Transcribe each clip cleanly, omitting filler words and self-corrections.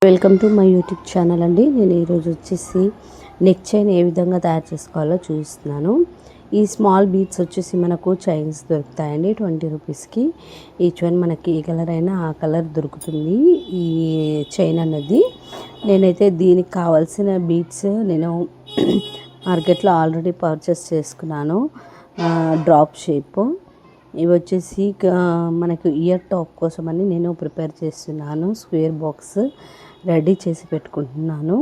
Welcome to my YouTube channel అండి. నేను ఈరోజు వచ్చేసి నెక్ చైన్ ఏ విధంగా తయారు చేసుకోవాలో చూపిస్తున్నాను. ఈ స్మాల్ బీడ్స్ వచ్చేసి మనకు చైన్స్ దొరుకుతాయండి 20 రూపీస్కి. ఈచ్ వన్ మనకి ఏ కలర్ అయినా ఆ కలర్ దొరుకుతుంది ఈ చైన్ అన్నది. నేనైతే దీనికి కావాల్సిన బీడ్స్ నేను మార్కెట్లో ఆల్రెడీ పర్చేస్ చేసుకున్నాను. డ్రాప్ షేప్ ఇవి వచ్చేసి మనకు ఇయర్ టాప్ కోసమని నేను ప్రిపేర్ చేస్తున్నాను. స్క్వేర్ బాక్స్ రెడీ చేసి పెట్టుకుంటున్నాను.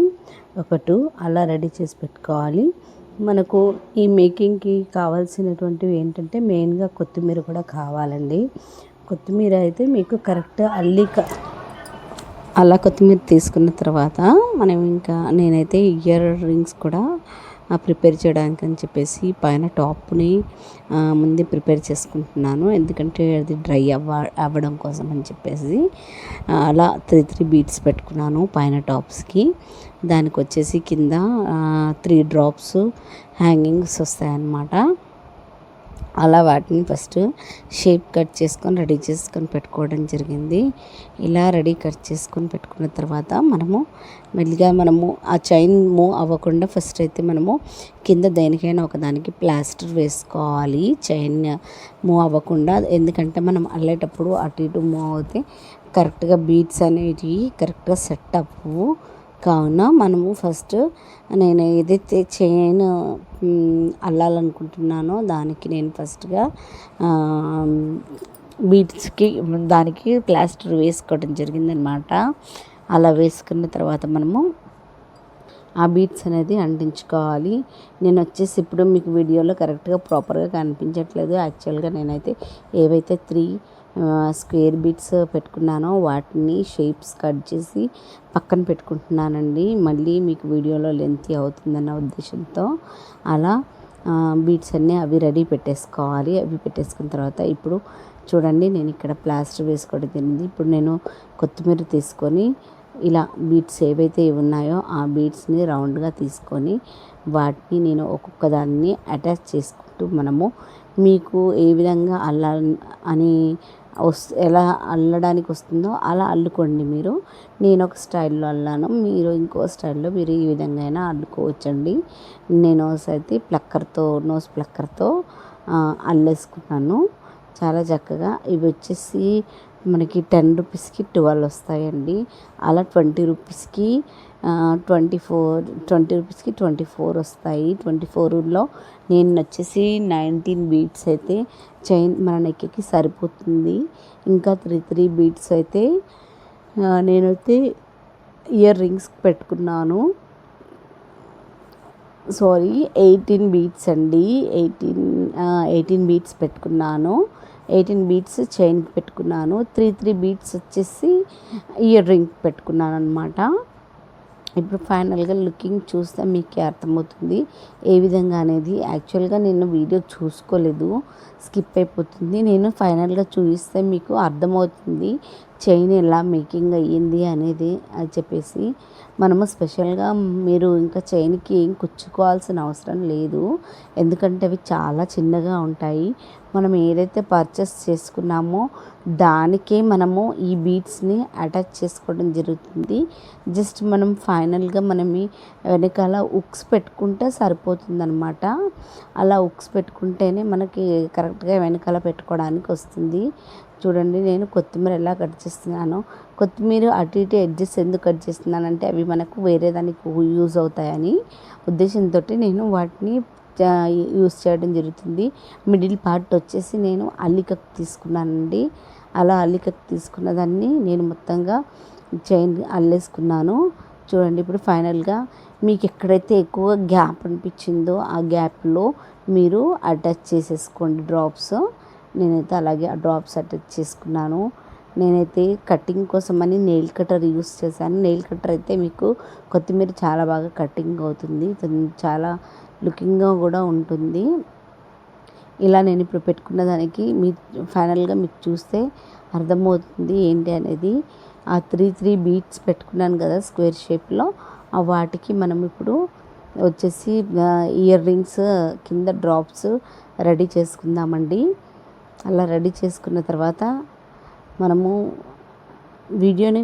అలా రెడీ చేసి పెట్టుకోవాలి. మనకు ఈ మేకింగ్కి కావాల్సినటువంటివి ఏంటంటే మెయిన్గా కొత్తిమీర కూడా కావాలండి. కొత్తిమీర అయితే మీకు కరెక్ట్ అలా కొత్తిమీర తీసుకున్న తర్వాత నేనైతే ఇయర్ రింగ్స్ కూడా ప్రిపేర్ చేయడానికి అని చెప్పేసి పైన టాప్ని ముందే ప్రిపేర్ చేసుకుంటున్నాను. ఎందుకంటే అది డ్రై అవ్వడం కోసం అని చెప్పేసి అలా 3 బీడ్స్ పెట్టుకున్నాను పైన టాప్స్కి. దానికి వచ్చేసి కింద 3 డ్రాప్స్ హ్యాంగింగ్స్ వస్తాయన్నమాట. అలా వాటిని ఫస్ట్ షేప్ కట్ చేసుకొని రెడీ చేసుకొని పెట్టుకోవడం జరిగింది. ఇలా కట్ చేసుకొని పెట్టుకున్న తర్వాత మెల్లిగా ఆ చైన్ మూవ్ అవ్వకుండా ఫస్ట్ అయితే మనము కింద దేనికైనా ఒకదానికి ప్లాస్టర్ వేసుకోవాలి. చైన్ మూవ్ అవ్వకుండా, ఎందుకంటే మనం అల్లేటప్పుడు అటు ఇటు మూవ్ అవుతే కరెక్ట్గా బీడ్స్ అనేవి కరెక్ట్గా సెట్ అవ్వవు. కావున మనము ఫస్ట్ నేను ఏదైతే చైన్ అల్లాలనుకుంటున్నానో దానికి నేను ఫస్ట్గా బీడ్స్కి దానికి ప్లాస్టర్ వేసుకోవడం జరిగిందనమాట. అలా వేసుకున్న తర్వాత మనము ఆ బీడ్స్ అనేది అంటించుకోవాలి. నేను వచ్చేసి ఇప్పుడు మీకు వీడియోలో కరెక్ట్గా ప్రాపర్గా కనిపించట్లేదు. యాక్చువల్గా నేనైతే ఏవైతే 3 స్క్వేర్ బీడ్స్ పెట్టుకున్నానో వాటిని షేప్స్ కట్ చేసి పక్కన పెట్టుకుంటున్నానండి. మళ్ళీ మీకు వీడియోలో లెంతీ అవుతుందన్న ఉద్దేశంతో అలా బీడ్స్ అన్నీ అవి రెడీ పెట్టేసుకోవాలి. అవి పెట్టేసుకున్న తర్వాత ఇప్పుడు చూడండి, నేను ఇక్కడ ప్లాస్టర్ వేసుకోవడం జరిగింది. ఇప్పుడు నేను కొత్తిమీర తీసుకొని ఇలా బీడ్స్ ఏవైతే ఉన్నాయో ఆ బీడ్స్ని రౌండ్గా తీసుకొని వాటిని నేను ఒక్కొక్క దాన్ని అటాచ్ చేసుకుంటూ మీకు ఏ విధంగా అని ఎలా అల్లడానికి వస్తుందో అలా అల్లుకోండి మీరు. నేను ఒక స్టైల్లో అల్లాను, మీరు ఇంకో స్టైల్లో మీరు ఈ విధంగా అయినా అల్లుకోవచ్చండి. నేను అయితే నోస్ ప్లక్కర్తో అల్లేసుకున్నాను చాలా చక్కగా. ఇవి వచ్చేసి మనకి 10 రూపీస్కి 12 వస్తాయండి. అలా 20 రూపీస్కి 24 వస్తాయి. 24లో నేను వచ్చేసి 19 బీడ్స్ అయితే చైన్ మన నెక్కి సరిపోతుంది. ఇంకా 3 బీడ్స్ అయితే నేనైతే ఇయర్ రింగ్స్ పెట్టుకున్నాను. 18 బీడ్స్ అండి. 18 బీడ్స్ పెట్టుకున్నాను. 18 బీడ్స్ చైన్కి పెట్టుకున్నాను. 3 బీడ్స్ వచ్చేసి ఇయర్ రింగ్ పెట్టుకున్నాను అనమాట. ఇప్పుడు ఫైనల్గా లుకింగ్ చూస్తే మీకే అర్థమవుతుంది ఏ విధంగా అనేది. యాక్చువల్గా నేను వీడియో చూసుకోలేదు, స్కిప్ అయిపోతుంది. నేను ఫైనల్గా చూపిస్తే మీకు అర్థమవుతుంది చైన్ ఎలా మేకింగ్ అయ్యింది అనేది చెప్పేసి. మనము స్పెషల్గా మీరు ఇంకా చైన్కి ఏం కుచ్చుకోవాల్సిన అవసరం లేదు, ఎందుకంటే అవి చాలా చిన్నగా ఉంటాయి. మనం ఏదైతే పర్చేస్ చేసుకున్నామో దానికే మనము ఈ బీడ్స్ని అటాచ్ చేసుకోవడం జరుగుతుంది. జస్ట్ మనం ఫైనల్గా వెనకాల ఉక్స్ పెట్టుకుంటే సరిపోతుందన్నమాట. అలా ఉక్స్ పెట్టుకుంటేనే మనకి కరెక్ట్గా వెనకాల పెట్టుకోవడానికి వస్తుంది. చూడండి, నేను కొత్తిమీర ఎలా కట్ చేస్తున్నానో. కొత్తిమీర అటు ఇటు ఎడ్జెస్ ఎందుకు కట్ చేస్తున్నానంటే అవి మనకు వేరే దానికి యూజ్ అవుతాయని ఉద్దేశంతో నేను వాటిని యూస్ చేయడం జరుగుతుంది. మిడిల్ పార్ట్ వచ్చేసి నేను అల్లికకు తీసుకున్నానండి. అలా అల్లికకు తీసుకున్న దాన్ని నేను మొత్తంగా చైన్ అల్లేసుకున్నాను. చూడండి, ఇప్పుడు ఫైనల్గా మీకు ఎక్కడైతే ఎక్కువ గ్యాప్ అనిపించిందో ఆ గ్యాప్లో మీరు అటాచ్ చేసేసుకోండి డ్రాప్స్. నేనైతే అలాగే ఆ డ్రాప్స్ అటాచ్ చేసుకున్నాను. నేనైతే కటింగ్ కోసమని నెయిల్ కటర్ యూస్ చేశాను. నెయిల్ కటర్ అయితే మీకు కొత్తిమీర చాలా బాగా కటింగ్ అవుతుంది, చాలా లుకింగ్గా కూడా ఉంటుంది. ఇలా నేను ఇప్పుడు పెట్టుకున్న దానికి ఫైనల్గా మీకు చూస్తే అర్థమవుతుంది ఏంటి అనేది. ఆ 3 బీడ్స్ పెట్టుకున్నాను కదా స్క్వేర్ షేప్లో, ఆ వాటికి మనం ఇప్పుడు వచ్చేసి ఇయర్ రింగ్స్ కింద డ్రాప్స్ రెడీ చేసుకుందామండి. అలా రెడీ చేసుకున్న తర్వాత మనము వీడియోని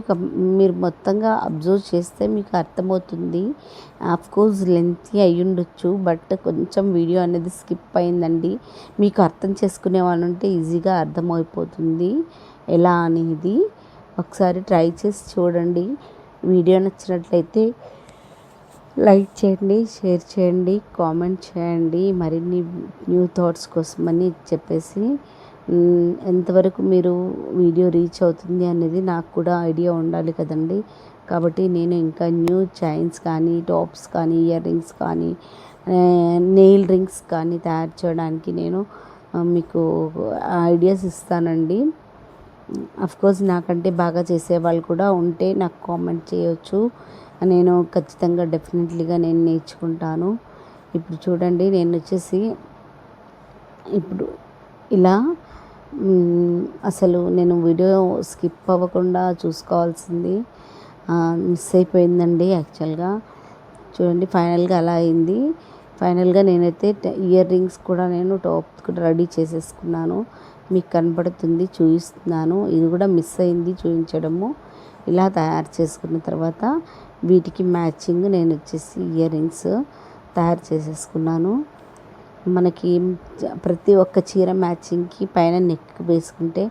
మీరు మొత్తంగా అబ్జర్వ్ చేస్తే మీకు అర్థమవుతుంది. ఆఫ్కోర్స్ లెంతీ అయ్యుండొచ్చు, బట్ కొంచెం వీడియో అనేది స్కిప్ అయిందండి. మీకు అర్థం చేసుకునే వాళ్ళు ఉంటే ఈజీగా అర్థమైపోతుంది ఎలా అనేది. ఒకసారి ట్రై చేసి చూడండి. వీడియో నచ్చినట్లయితే లైక్ చేయండి, షేర్ చేయండి, కామెంట్ చేయండి. మరిన్ని న్యూ థాట్స్ కోసమని చెప్పేసి ఎంతవరకు మీరు వీడియో రీచ్ అవుతుంది అనేది నాకు కూడా ఐడియా ఉండాలి కదండి. కాబట్టి నేను ఇంకా న్యూ చైన్స్ కానీ, టాప్స్ కానీ, ఇయర్ రింగ్స్ కానీ, నెయిల్ రింగ్స్ కానీ తయారు చేయడానికి నేను మీకు ఐడియాస్ ఇస్తానండి. అఫ్కోర్స్ నాకంటే బాగా చేసేవాళ్ళు కూడా ఉంటే నాకు కామెంట్ చేయొచ్చు. నేను ఖచ్చితంగా డెఫినెట్లీగా నేను నేర్చుకుంటాను. ఇప్పుడు చూడండి, నేను వచ్చేసి ఇప్పుడు ఇలా అసలు నేను వీడియో స్కిప్ అవ్వకుండా చూసుకోవాల్సింది మిస్ అయిపోయిందండి యాక్చువల్గా. చూడండి, ఫైనల్గా అలా అయింది. ఫైనల్గా నేనైతే ఇయర్ రింగ్స్ కూడా నేను టాప్ కూడా రెడీ చేసేసుకున్నాను. మీకు కనపడుతుంది, చూపిస్తున్నాను. ఇది కూడా మిస్ అయింది చూపించడము. ఇలా తయారు చేసుకున్న తర్వాత వీటికి మ్యాచింగ్ నేను వచ్చేసి ఇయర్ రింగ్స్ తయారు చేసేసుకున్నాను. మనకి ప్రతి ఒక్క చీర మ్యాచింగ్కి పైన నెక్ వేసుకుంటే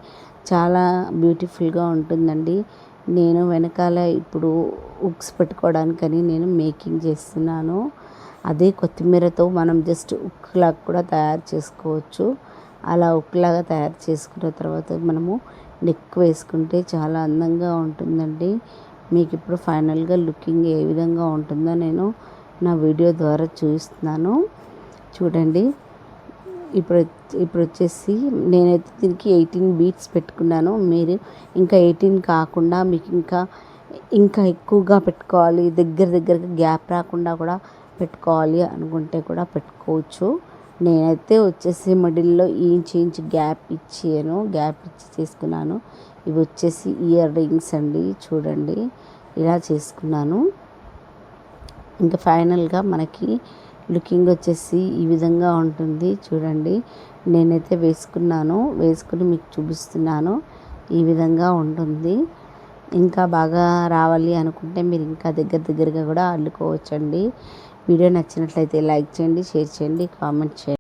చాలా బ్యూటిఫుల్గా ఉంటుందండి. నేను వెనకాల ఇప్పుడు హుక్స్ పెట్టుకోవడానికని నేను మేకింగ్ చేస్తున్నాను. అదే కొత్తిమీరతో మనం జస్ట్ హుక్ లాగా కూడా తయారు చేసుకోవచ్చు. అలా హుక్ లాగా తయారు చేసుకున్న తర్వాత మనము నెక్ వేసుకుంటే చాలా అందంగా ఉంటుందండి. మీకు ఇప్పుడు ఫైనల్గా లుకింగ్ ఏ విధంగా ఉంటుందో నేను నా వీడియో ద్వారా చూపిస్తున్నాను. చూడండి, ఇప్పుడు వచ్చేసి నేనైతే దీనికి 18 బీట్స్ పెట్టుకున్నాను. మీరు ఇంకా 18 కాకుండా మీకు ఇంకా ఎక్కువగా పెట్టుకోవాలి, దగ్గరగా గ్యాప్ రాకుండా కూడా పెట్టుకోవాలి అనుకుంటే కూడా పెట్టుకోవచ్చు. నేనైతే వచ్చేసి మిడిల్లో ఇంచ్ గ్యాప్ ఇచ్చి చేసుకున్నాను. ఇవి వచ్చేసి ఇయర్ రింగ్స్ అండి. చూడండి, ఇలా చేసుకున్నాను. ఇంకా ఫైనల్గా మనకి లుకింగ్ వచ్చేసి ఈ విధంగా ఉంటుంది. చూడండి, నేనైతే వేసుకుని మీకు చూపిస్తున్నాను. ఈ విధంగా ఉంటుంది. ఇంకా బాగా రావాలి అనుకుంటే మీరు ఇంకా దగ్గరగా కూడా అల్లుకోవచ్చండి. వీడియో నచ్చినట్లయితే లైక్ చేయండి, షేర్ చేయండి, కామెంట్ చేయండి.